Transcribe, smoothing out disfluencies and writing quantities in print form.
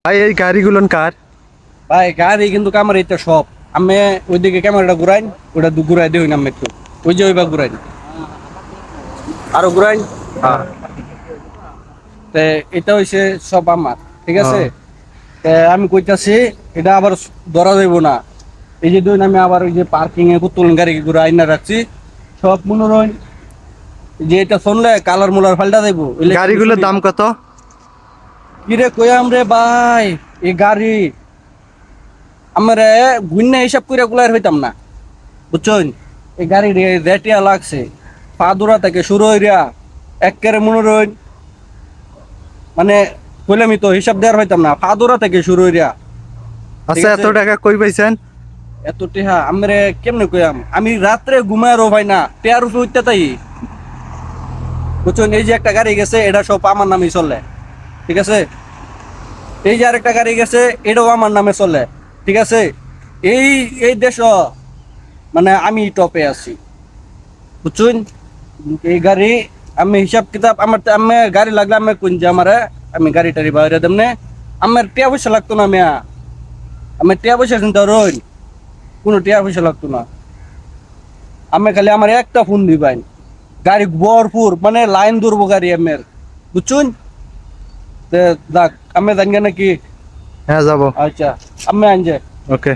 ভাই এই গাড়িগুলো কার? ভাই গাড়ি কিন্তু আমার এটা সব আমি ওইদিকে ক্যামেরাটা ঘুরাইন, ওটা ঘুরাই দিই না আমি একটু, ওই যে ওইবার ঘুরাইন, আরো ঘুরাইন। হ্যাঁ। তে এটা হইছে সব আমার, ঠিক আছে। হ্যাঁ। তে আমি কইতাছি এটা আবার ধরা যাইব না। এই যে দুই আমি আবার ওই যে পার্কিং এ কুতুল গাড়ি ঘুরাই না রাখছি সব মনে রইন, যে এটা শুনলে কালার মুলার ফাল্টা যাইবো। গাড়িগুলোর দাম কত? কিরে কইয়াম রে ভাই, এই গাড়ি আমারে গুইন্না হিসাব কইরা গুলার হইতাম না, বুঝছেন। এই গাড়ি রেটিয়া লাগছে পাদুরা থেকে শুরু হইরা একেবারে মনে রইন, মানে কইলামই তো হিসাব দেওয়ার হইতাম না, পাদুরা থেকে শুরু হইরা। আচ্ছা, এত টাকা কই পাইছেন? এত টেহা আমরে কেমনে কইয়াম, আমি রাত্রে ঘুমায় ভাই না টেয়ার উপরে উঠতে তাই, বুঝছেন। এই যে একটা গাড়ি গেছে এটা সব আমার নামে চলে, ঠিক আছে। এই যে আরেকটা গাড়ি গেছে এটাও আমার নামে চলে, ঠিক আছে। এই এই দেশ মানে আমি টপে আছি, বুঝছেন। এই গাড়ি আমি হিসাব কিতাব আমার আমি গাড়ি লাগলে আমি কোন যে আমার আমি গাড়ি টাড়ি বাইরে দেমনে, আমার টিয়া পয়সা লাগতো না মিয়া, আমি টিয়া পয়সা চিন্তা রইন, কোনো টিয়া পয়সা লাগতো না। আমি খালি আমার একটা ফোন দিবেন, গাড়ি ভরপুর মানে লাইন ধরবো গাড়ি আমের, বুঝছুন। দেখ আমি জানি নাকি। হ্যাঁ, যাব। আচ্ছা আমি আনছে। ওকে।